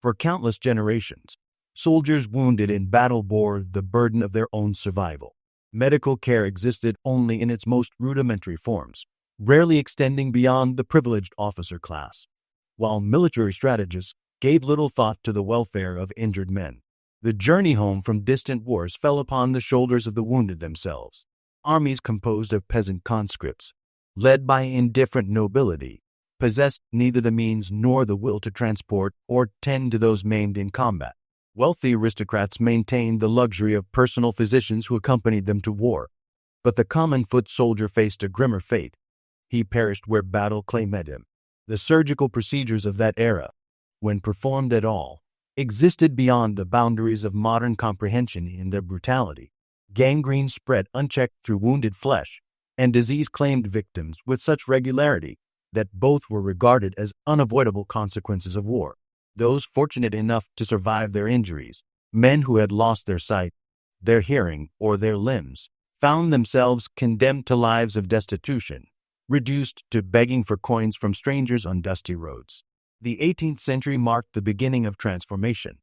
For countless generations, soldiers wounded in battle bore the burden of their own survival. Medical care existed only in its most rudimentary forms, rarely extending beyond the privileged officer class, while military strategists gave little thought to the welfare of injured men. The journey home from distant wars fell upon the shoulders of the wounded themselves. Armies composed of peasant conscripts, led by indifferent nobility, possessed neither the means nor the will to transport or tend to those maimed in combat. Wealthy aristocrats maintained the luxury of personal physicians who accompanied them to war, but the common foot soldier faced a grimmer fate. He perished where battle claimed him. The surgical procedures of that era, when performed at all, existed beyond the boundaries of modern comprehension in their brutality. Gangrene spread unchecked through wounded flesh, and disease claimed victims with such regularity that both were regarded as unavoidable consequences of war. Those fortunate enough to survive their injuries, men who had lost their sight, their hearing, or their limbs, found themselves condemned to lives of destitution, reduced to begging for coins from strangers on dusty roads. The 18th century marked the beginning of transformation.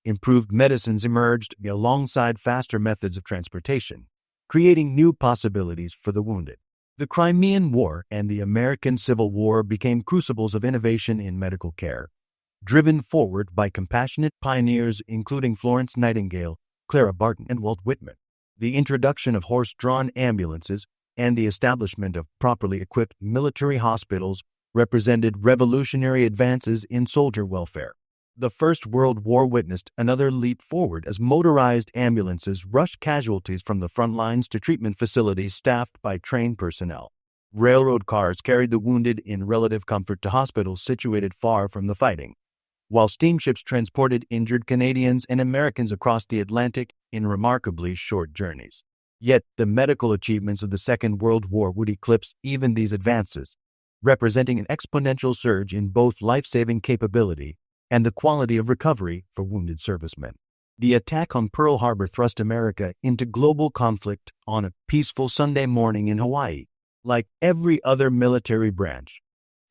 Improved medicines emerged alongside faster methods of transportation, creating new possibilities for the wounded. The Crimean War and the American Civil War became crucibles of innovation in medical care, driven forward by compassionate pioneers including Florence Nightingale, Clara Barton, and Walt Whitman. The introduction of horse-drawn ambulances and the establishment of properly equipped military hospitals represented revolutionary advances in soldier welfare. The First World War witnessed another leap forward as motorized ambulances rushed casualties from the front lines to treatment facilities staffed by trained personnel. Railroad cars carried the wounded in relative comfort to hospitals situated far from the fighting, while steamships transported injured Canadians and Americans across the Atlantic in remarkably short journeys. Yet the medical achievements of the Second World War would eclipse even these advances, representing an exponential surge in both life-saving capability and the quality of recovery for wounded servicemen. The attack on Pearl Harbor thrust America into global conflict on a peaceful Sunday morning in Hawaii. Like every other military branch,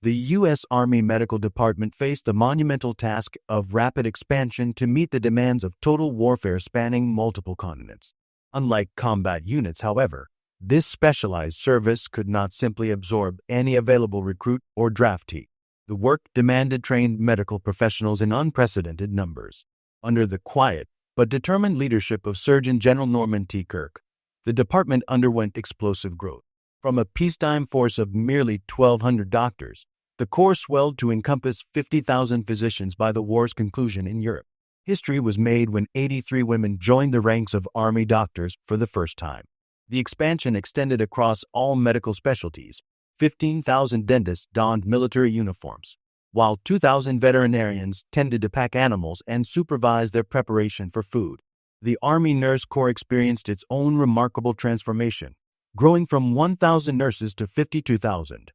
the U.S. Army Medical Department faced the monumental task of rapid expansion to meet the demands of total warfare spanning multiple continents. Unlike combat units, however, this specialized service could not simply absorb any available recruit or draftee. The work demanded trained medical professionals in unprecedented numbers. Under the quiet but determined leadership of Surgeon General Norman T. Kirk, the department underwent explosive growth. From a peacetime force of merely 1,200 doctors, the corps swelled to encompass 50,000 physicians by the war's conclusion in Europe. History was made when 83 women joined the ranks of Army doctors for the first time. The expansion extended across all medical specialties. 15,000 dentists donned military uniforms, while 2,000 veterinarians tended to pack animals and supervise their preparation for food. The Army Nurse Corps experienced its own remarkable transformation, growing from 1,000 nurses to 52,000,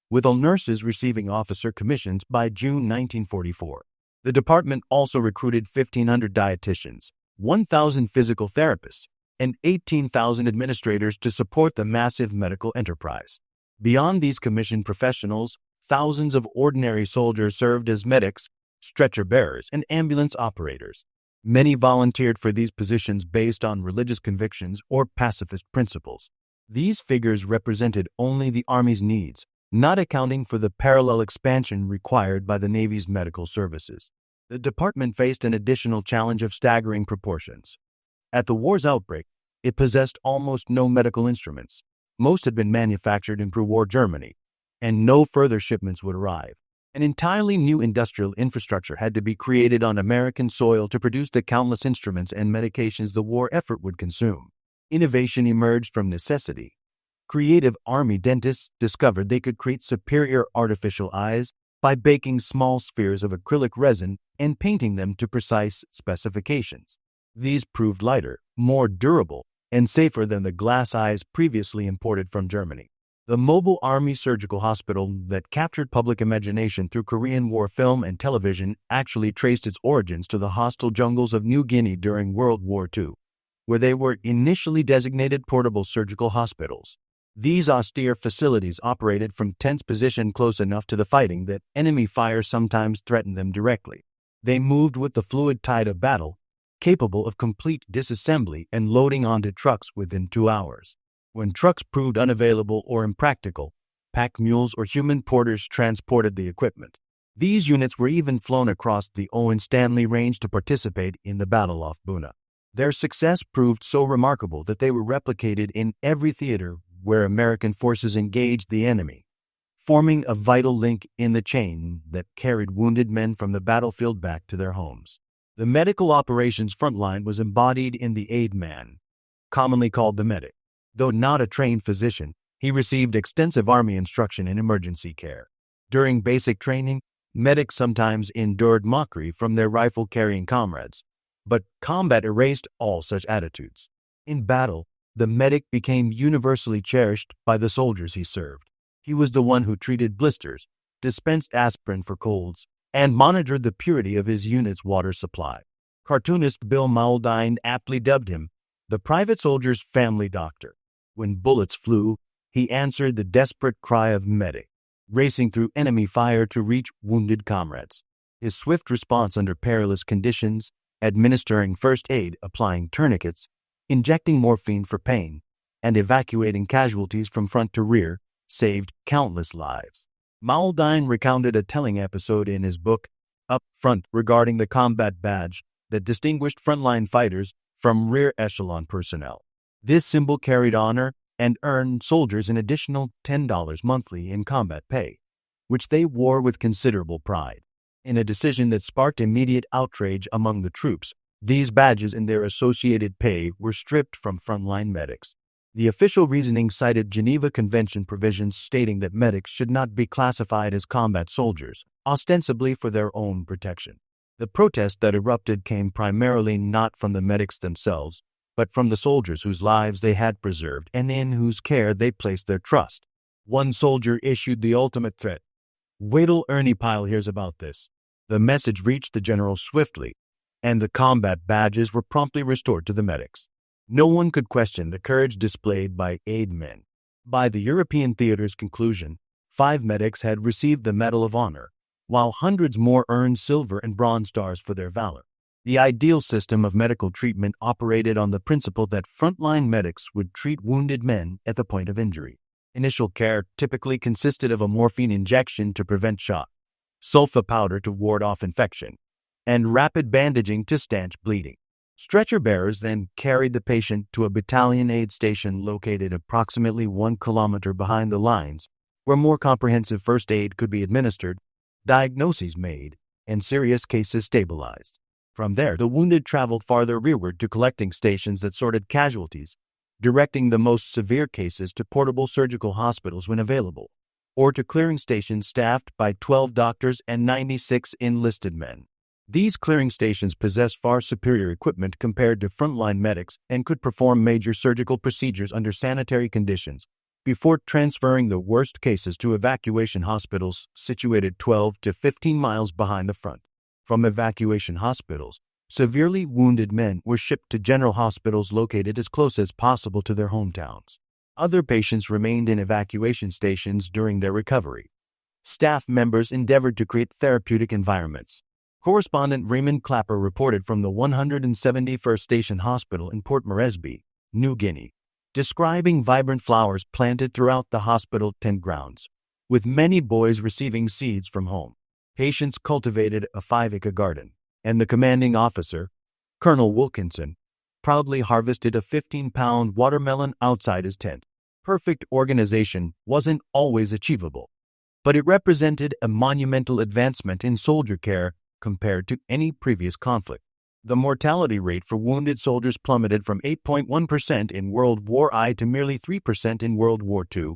with all nurses receiving officer commissions by June 1944. The department also recruited 1,500 dietitians, 1,000 physical therapists, and 18,000 administrators to support the massive medical enterprise. Beyond these commissioned professionals, thousands of ordinary soldiers served as medics, stretcher bearers, and ambulance operators. Many volunteered for these positions based on religious convictions or pacifist principles. These figures represented only the Army's needs, not accounting for the parallel expansion required by the Navy's medical services. The department faced an additional challenge of staggering proportions. At the war's outbreak, it possessed almost no medical instruments. Most had been manufactured in pre-war Germany, and no further shipments would arrive. An entirely new industrial infrastructure had to be created on American soil to produce the countless instruments and medications the war effort would consume. Innovation emerged from necessity. Creative Army dentists discovered they could create superior artificial eyes by baking small spheres of acrylic resin and painting them to precise specifications. These proved lighter, more durable, and safer than the glass eyes previously imported from Germany. The mobile Army surgical hospital that captured public imagination through Korean War film and television actually traced its origins to the hostile jungles of New Guinea during World War II, where they were initially designated portable surgical hospitals. These austere facilities operated from tents positioned close enough to the fighting that enemy fire sometimes threatened them directly. They moved with the fluid tide of battle, capable of complete disassembly and loading onto trucks within 2 hours. When trucks proved unavailable or impractical, pack mules or human porters transported the equipment. These units were even flown across the Owen Stanley Range to participate in the Battle off Buna. Their success proved so remarkable that they were replicated in every theater where American forces engaged the enemy, forming a vital link in the chain that carried wounded men from the battlefield back to their homes. The medical operations front line was embodied in the aid man, commonly called the medic. Though not a trained physician, he received extensive Army instruction in emergency care. During basic training, medics sometimes endured mockery from their rifle-carrying comrades, but combat erased all such attitudes. In battle, the medic became universally cherished by the soldiers he served. He was the one who treated blisters, dispensed aspirin for colds, and monitored the purity of his unit's water supply. Cartoonist Bill Mauldine aptly dubbed him the private soldier's family doctor. When bullets flew, he answered the desperate cry of medic, racing through enemy fire to reach wounded comrades. His swift response under perilous conditions, administering first aid, applying tourniquets, injecting morphine for pain, and evacuating casualties from front to rear, saved countless lives. Mauldine recounted a telling episode in his book, Up Front, regarding the combat badge that distinguished frontline fighters from rear echelon personnel. This symbol carried honor and earned soldiers an additional $10 monthly in combat pay, which they wore with considerable pride. In a decision that sparked immediate outrage among the troops, these badges and their associated pay were stripped from frontline medics. The official reasoning cited Geneva Convention provisions stating that medics should not be classified as combat soldiers, ostensibly for their own protection. The protest that erupted came primarily not from the medics themselves, but from the soldiers whose lives they had preserved and in whose care they placed their trust. One soldier issued the ultimate threat. "Wait till Ernie Pyle hears about this." The message reached the general swiftly, and the combat badges were promptly restored to the medics. No one could question the courage displayed by aid men. By the European theater's conclusion, 5 medics had received the Medal of Honor, while hundreds more earned silver and bronze stars for their valor. The ideal system of medical treatment operated on the principle that frontline medics would treat wounded men at the point of injury. Initial care typically consisted of a morphine injection to prevent shock, sulfa powder to ward off infection, and rapid bandaging to stanch bleeding. Stretcher bearers then carried the patient to a battalion aid station located approximately 1 kilometer behind the lines, where more comprehensive first aid could be administered, diagnoses made, and serious cases stabilized. From there, the wounded traveled farther rearward to collecting stations that sorted casualties, directing the most severe cases to portable surgical hospitals when available, or to clearing stations staffed by 12 doctors and 96 enlisted men. These clearing stations possessed far superior equipment compared to frontline medics and could perform major surgical procedures under sanitary conditions before transferring the worst cases to evacuation hospitals situated 12 to 15 miles behind the front. From evacuation hospitals, severely wounded men were shipped to general hospitals located as close as possible to their hometowns. Other patients remained in evacuation stations during their recovery. Staff members endeavored to create therapeutic environments. Correspondent Raymond Clapper reported from the 171st Station Hospital in Port Moresby, New Guinea, describing vibrant flowers planted throughout the hospital tent grounds, with many boys receiving seeds from home. Patients cultivated a 5-acre garden, and the commanding officer, Colonel Wilkinson, proudly harvested a 15-pound watermelon outside his tent. Perfect organization wasn't always achievable, but it represented a monumental advancement in soldier care compared to any previous conflict. The mortality rate for wounded soldiers plummeted from 8.1% in World War I to merely 3% in World War II,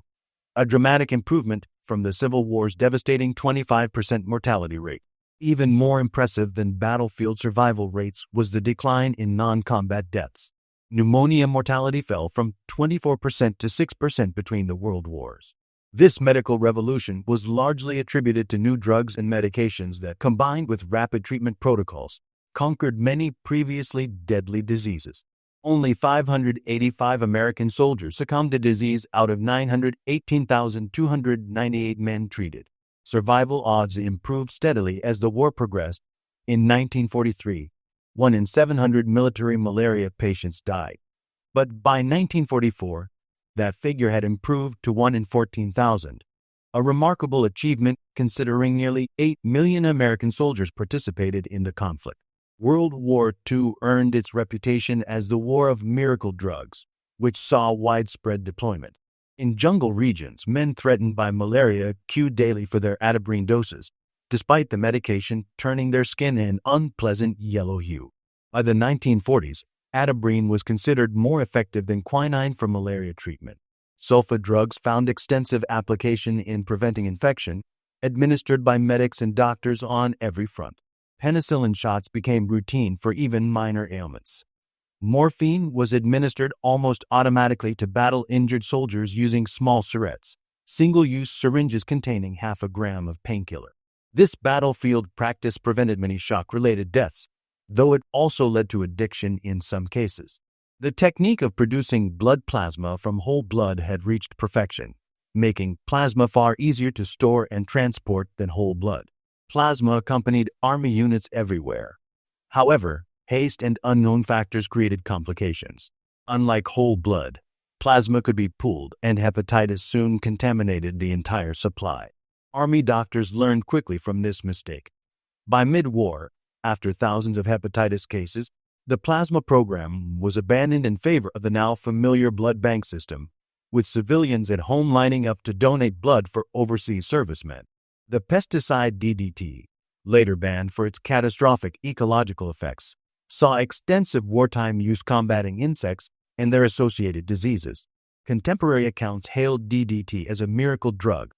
a dramatic improvement from the Civil War's devastating 25% mortality rate. Even more impressive than battlefield survival rates was the decline in non-combat deaths. Pneumonia mortality fell from 24% to 6% between the world wars. This medical revolution was largely attributed to new drugs and medications that, combined with rapid treatment protocols, conquered many previously deadly diseases. Only 585 American soldiers succumbed to disease out of 918,298 men treated. Survival odds improved steadily as the war progressed, In 1943, 1 in 700 military malaria patients died. But by 1944, that figure had improved to 1 in 14,000. A remarkable achievement considering nearly 8 million American soldiers participated in the conflict. World War II earned its reputation as the War of Miracle Drugs, which saw widespread deployment. In jungle regions, men threatened by malaria queued daily for their atabrine doses, despite the medication turning their skin an unpleasant yellow hue. By the 1940s, atabrine was considered more effective than quinine for malaria treatment. Sulfa drugs found extensive application in preventing infection, administered by medics and doctors on every front. Penicillin shots became routine for even minor ailments. Morphine was administered almost automatically to battle-injured soldiers using small syrettes, single-use syringes containing half a gram of painkiller. This battlefield practice prevented many shock-related deaths, though it also led to addiction in some cases. The technique of producing blood plasma from whole blood had reached perfection, making plasma far easier to store and transport than whole blood. Plasma accompanied army units everywhere. However, haste and unknown factors created complications. Unlike whole blood, plasma could be pooled, and hepatitis soon contaminated the entire supply. Army doctors learned quickly from this mistake. By mid-war, after thousands of hepatitis cases, the plasma program was abandoned in favor of the now familiar blood bank system, with civilians at home lining up to donate blood for overseas servicemen. The pesticide DDT, later banned for its catastrophic ecological effects, saw extensive wartime use combating insects and their associated diseases. Contemporary accounts hailed DDT as a miracle drug,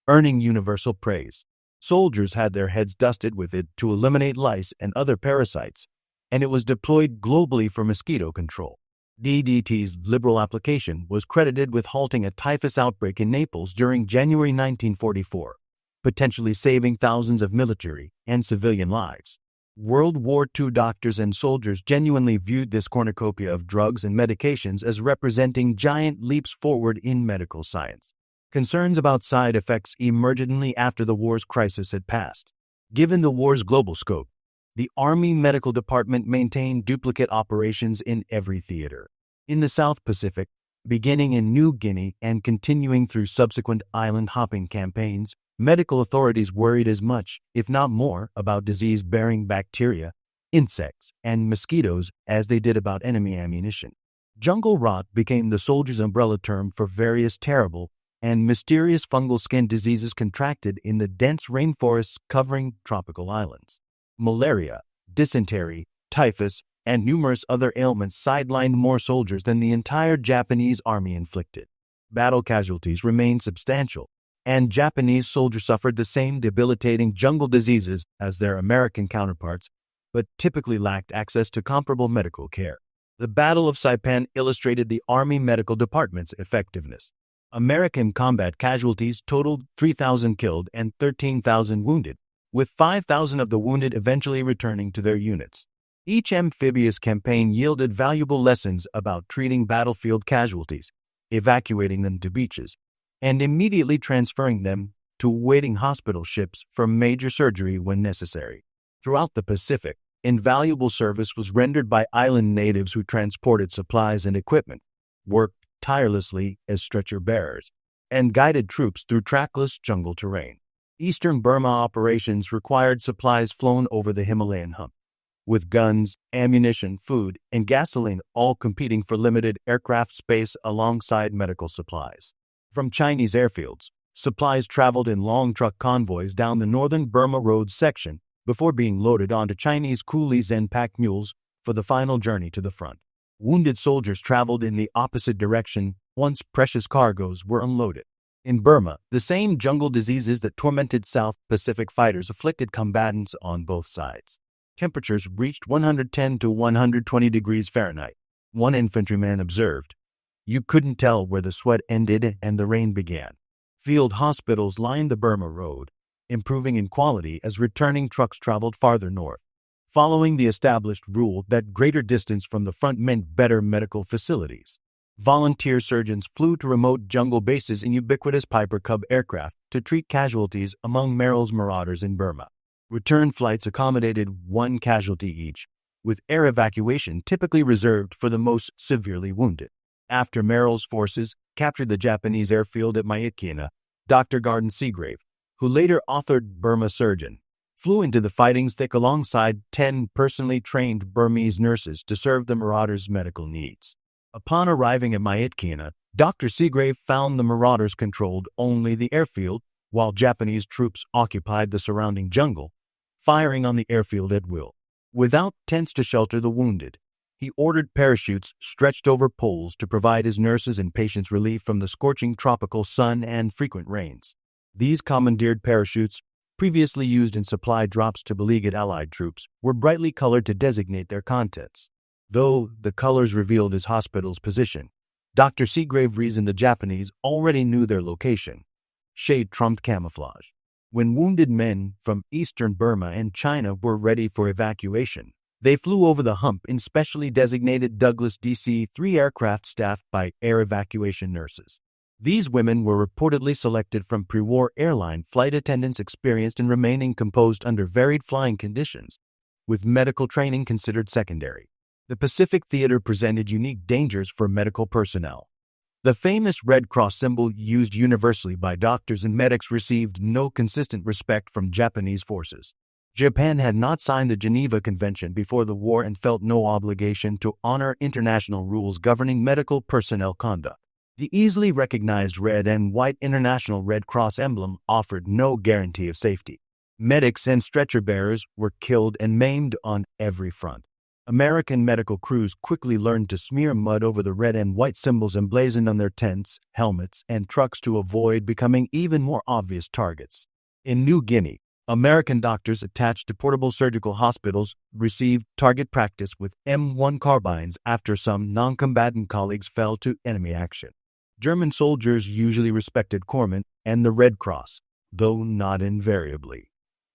earning universal praise. Soldiers had their heads dusted with it to eliminate lice and other parasites, and it was deployed globally for mosquito control. DDT's liberal application was credited with halting a typhus outbreak in Naples during January 1944, potentially saving thousands of military and civilian lives. World War II doctors and soldiers genuinely viewed this cornucopia of drugs and medications as representing giant leaps forward in medical science. Concerns about side effects emerged only after the war's crisis had passed. Given the war's global scope, the Army Medical Department maintained duplicate operations in every theater. In the South Pacific, beginning in New Guinea and continuing through subsequent island-hopping campaigns, medical authorities worried as much, if not more, about disease-bearing bacteria, insects, and mosquitoes as they did about enemy ammunition. Jungle rot became the soldiers' umbrella term for various terrible and mysterious fungal skin diseases contracted in the dense rainforests covering tropical islands. Malaria, dysentery, typhus, and numerous other ailments sidelined more soldiers than the entire Japanese army inflicted. Battle casualties remained substantial, and Japanese soldiers suffered the same debilitating jungle diseases as their American counterparts, but typically lacked access to comparable medical care. The Battle of Saipan illustrated the Army Medical Department's effectiveness. American combat casualties totaled 3,000 killed and 13,000 wounded, with 5,000 of the wounded eventually returning to their units. Each amphibious campaign yielded valuable lessons about treating battlefield casualties, evacuating them to beaches, and immediately transferring them to waiting hospital ships for major surgery when necessary. Throughout the Pacific, invaluable service was rendered by island natives who transported supplies and equipment, worked tirelessly as stretcher bearers, and guided troops through trackless jungle terrain. Eastern Burma operations required supplies flown over the Himalayan hump, with guns, ammunition, food, and gasoline all competing for limited aircraft space alongside medical supplies. From Chinese airfields, supplies traveled in long truck convoys down the northern Burma Road section before being loaded onto Chinese coolies and pack mules for the final journey to the front. Wounded soldiers traveled in the opposite direction once precious cargoes were unloaded. In Burma, the same jungle diseases that tormented South Pacific fighters afflicted combatants on both sides. Temperatures reached 110 to 120 degrees Fahrenheit. One infantryman observed, "You couldn't tell where the sweat ended and the rain began." Field hospitals lined the Burma Road, improving in quality as returning trucks traveled farther north, following the established rule that greater distance from the front meant better medical facilities. Volunteer surgeons flew to remote jungle bases in ubiquitous Piper Cub aircraft to treat casualties among Merrill's marauders in Burma. Return flights accommodated one casualty each, with air evacuation typically reserved for the most severely wounded. After Merrill's forces captured the Japanese airfield at Myitkyina, Dr. Gordon Seagrave, who later authored Burma Surgeon, flew into the fighting's thick alongside 10 personally trained Burmese nurses to serve the marauders' medical needs. Upon arriving at Myitkyina, Dr. Seagrave found the marauders controlled only the airfield, while Japanese troops occupied the surrounding jungle, firing on the airfield at will. Without tents to shelter the wounded, he ordered parachutes stretched over poles to provide his nurses and patients relief from the scorching tropical sun and frequent rains. These commandeered parachutes, previously used in supply drops to beleaguered Allied troops, were brightly colored to designate their contents. Though the colors revealed his hospital's position, Dr. Seagrave reasoned the Japanese already knew their location. Shade trumped camouflage. When wounded men from eastern Burma and China were ready for evacuation, they flew over the hump in specially designated Douglas DC-3 aircraft staffed by air evacuation nurses. These women were reportedly selected from pre-war airline flight attendants experienced in remaining composed under varied flying conditions, with medical training considered secondary. The Pacific Theater presented unique dangers for medical personnel. The famous Red Cross symbol used universally by doctors and medics received no consistent respect from Japanese forces. Japan had not signed the Geneva Convention before the war and felt no obligation to honor international rules governing medical personnel conduct. The easily recognized red and white International Red Cross emblem offered no guarantee of safety. Medics and stretcher bearers were killed and maimed on every front. American medical crews quickly learned to smear mud over the red and white symbols emblazoned on their tents, helmets, and trucks to avoid becoming even more obvious targets. In New Guinea, American doctors attached to portable surgical hospitals received target practice with M1 carbines after some non-combatant colleagues fell to enemy action. German soldiers usually respected corpsmen and the Red Cross, though not invariably.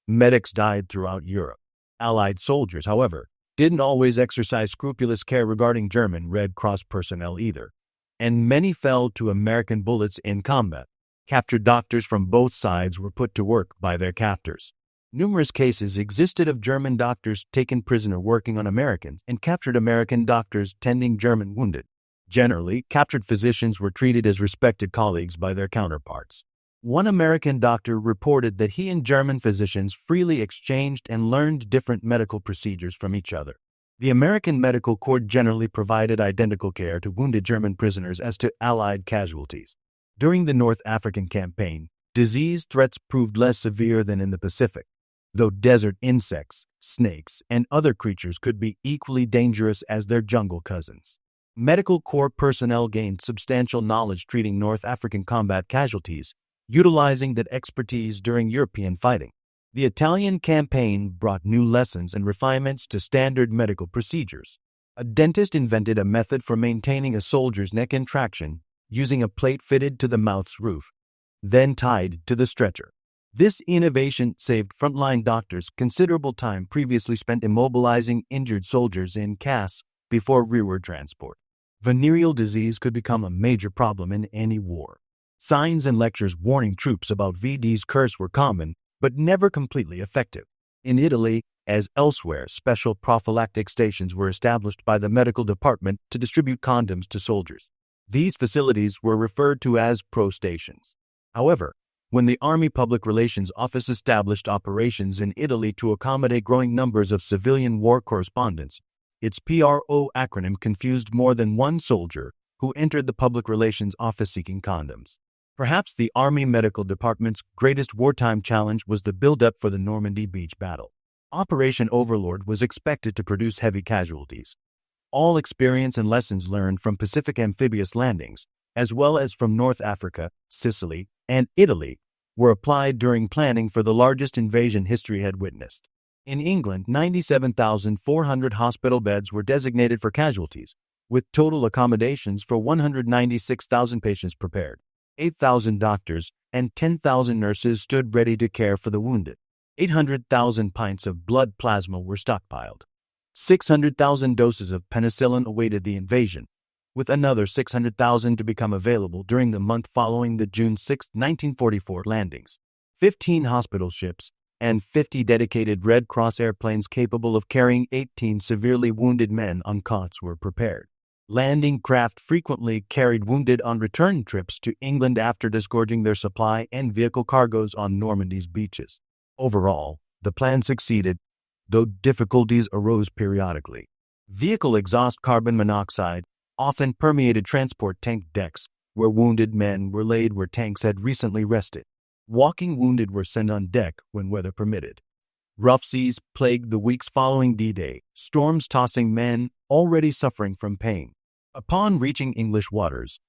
Medics died throughout Europe. Allied soldiers, however, didn't always exercise scrupulous care regarding German Red Cross personnel either, and many fell to American bullets in combat. Captured doctors from both sides were put to work by their captors. Numerous cases existed of German doctors taken prisoner working on Americans and captured American doctors tending German wounded. Generally, captured physicians were treated as respected colleagues by their counterparts. One American doctor reported that he and German physicians freely exchanged and learned different medical procedures from each other. The American Medical Corps generally provided identical care to wounded German prisoners as to Allied casualties. During the North African campaign, disease threats proved less severe than in the Pacific, though desert insects, snakes, and other creatures could be equally dangerous as their jungle cousins. Medical Corps personnel gained substantial knowledge treating North African combat casualties, utilizing that expertise during European fighting. The Italian campaign brought new lessons and refinements to standard medical procedures. A dentist invented a method for maintaining a soldier's neck in traction using a plate fitted to the mouth's roof, then tied to the stretcher. This innovation saved frontline doctors considerable time previously spent immobilizing injured soldiers in casts before rearward transport. Venereal disease could become a major problem in any war. Signs and lectures warning troops about VD's curse were common, but never completely effective. In Italy, as elsewhere, special prophylactic stations were established by the medical department to distribute condoms to soldiers. These facilities were referred to as pro-stations. However, when the Army Public Relations Office established operations in Italy to accommodate growing numbers of civilian war correspondents, its PRO acronym confused more than one soldier who entered the Public Relations Office seeking condoms. Perhaps the Army Medical Department's greatest wartime challenge was the build-up for the Normandy beach battle. Operation Overlord was expected to produce heavy casualties. All experience and lessons learned from Pacific amphibious landings, as well as from North Africa, Sicily, and Italy, were applied during planning for the largest invasion history had witnessed. In England, 97,400 hospital beds were designated for casualties, with total accommodations for 196,000 patients prepared. 8,000 doctors and 10,000 nurses stood ready to care for the wounded. 800,000 pints of blood plasma were stockpiled. 600,000 doses of penicillin awaited the invasion, with another 600,000 to become available during the month following the June 6, 1944 landings. 15 hospital ships, and 50 dedicated Red Cross airplanes capable of carrying 18 severely wounded men on cots were prepared. Landing craft frequently carried wounded on return trips to England after disgorging their supply and vehicle cargoes on Normandy's beaches. Overall, the plan succeeded, though difficulties arose periodically. Vehicle exhaust carbon monoxide often permeated transport tank decks, where wounded men were laid where tanks had recently rested. Walking wounded were sent on deck when weather permitted. Rough seas plagued the weeks following D-Day, storms tossing men already suffering from pain. Upon reaching English waters,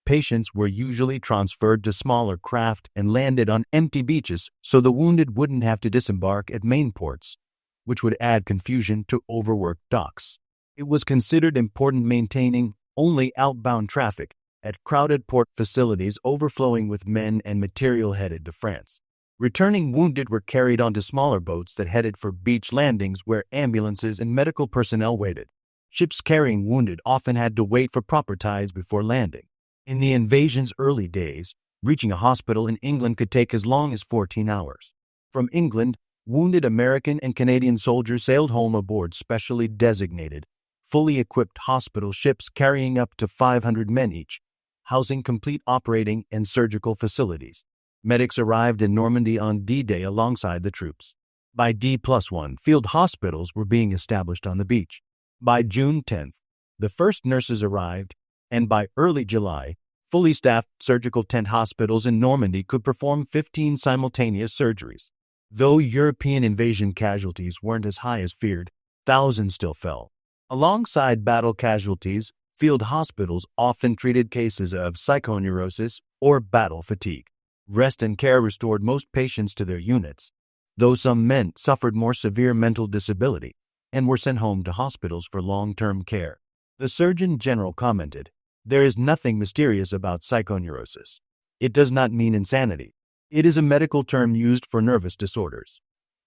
patients were usually transferred to smaller craft and landed on empty beaches so the wounded wouldn't have to disembark at main ports, which would add confusion to overworked docks. It was considered important maintaining only outbound traffic at crowded port facilities overflowing with men and material headed to France. Returning wounded were carried onto smaller boats that headed for beach landings where ambulances and medical personnel waited. Ships carrying wounded often had to wait for proper tides before landing. In the invasion's early days, reaching a hospital in England could take as long as 14 hours. From England, wounded American and Canadian soldiers sailed home aboard specially designated, fully equipped hospital ships carrying up to 500 men each, housing complete operating and surgical facilities. Medics arrived in Normandy on D-Day alongside the troops. By D+1, field hospitals were being established on the beach. By June 10th, the first nurses arrived, and by early July, fully staffed surgical tent hospitals in Normandy could perform 15 simultaneous surgeries. Though European invasion casualties weren't as high as feared, thousands still fell. Alongside battle casualties, field hospitals often treated cases of psychoneurosis or battle fatigue. Rest and care restored most patients to their units, though some men suffered more severe mental disability and were sent home to hospitals for long-term care. The Surgeon General commented, "There is nothing mysterious about psychoneurosis. It does not mean insanity. It is a medical term used for nervous disorders.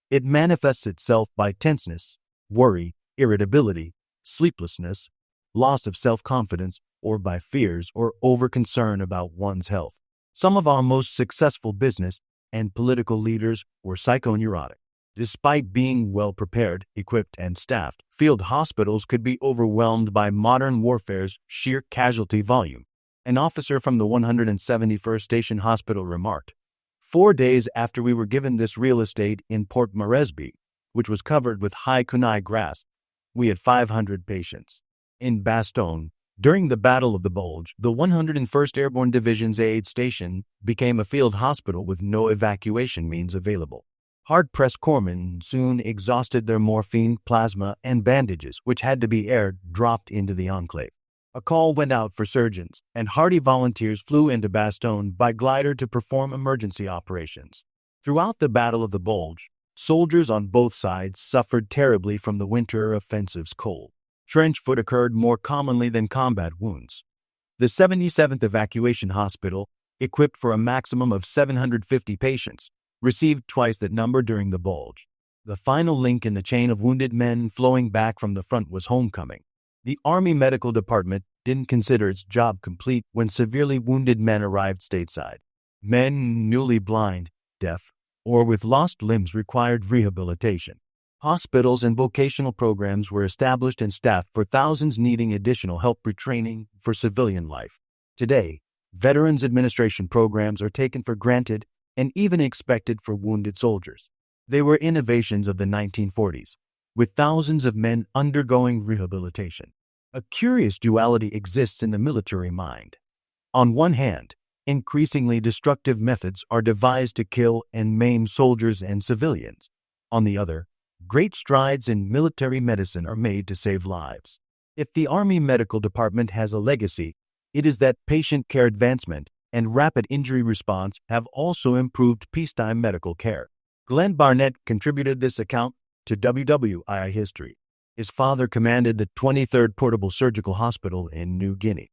It manifests itself by tenseness, worry, irritability, sleeplessness, loss of self-confidence, or by fears or over-concern about one's health." Some of our most successful business and political leaders were psychoneurotic. Despite being well-prepared, equipped, and staffed, field hospitals could be overwhelmed by modern warfare's sheer casualty volume. An officer from the 171st Station Hospital remarked, 4 days after we were given this real estate in Port Moresby, which was covered with high kunai grass, we had 500 patients. In Bastogne, during the Battle of the Bulge, the 101st Airborne Division's aid station became a field hospital with no evacuation means available. Hard-pressed corpsmen soon exhausted their morphine, plasma, and bandages, which had to be air-dropped into the enclave. A call went out for surgeons, and hardy volunteers flew into Bastogne by glider to perform emergency operations. Throughout the Battle of the Bulge, soldiers on both sides suffered terribly from the winter offensive's cold. Trench foot occurred more commonly than combat wounds. The 77th Evacuation Hospital, equipped for a maximum of 750 patients, received twice that number during the Bulge. The final link in the chain of wounded men flowing back from the front was homecoming. The Army Medical Department didn't consider its job complete when severely wounded men arrived stateside. Men newly blind, deaf, or with lost limbs required rehabilitation. Hospitals and vocational programs were established and staffed for thousands needing additional help retraining for civilian life. Today, Veterans Administration programs are taken for granted and even expected for wounded soldiers. They were innovations of the 1940s, with thousands of men undergoing rehabilitation. A curious duality exists in the military mind. On one hand, increasingly destructive methods are devised to kill and maim soldiers and civilians. On the other, great strides in military medicine are made to save lives. If the Army Medical Department has a legacy, it is that patient care advancement and rapid injury response have also improved peacetime medical care. Glenn Barnett contributed this account to WWII History. His father commanded the 23rd Portable Surgical Hospital in New Guinea.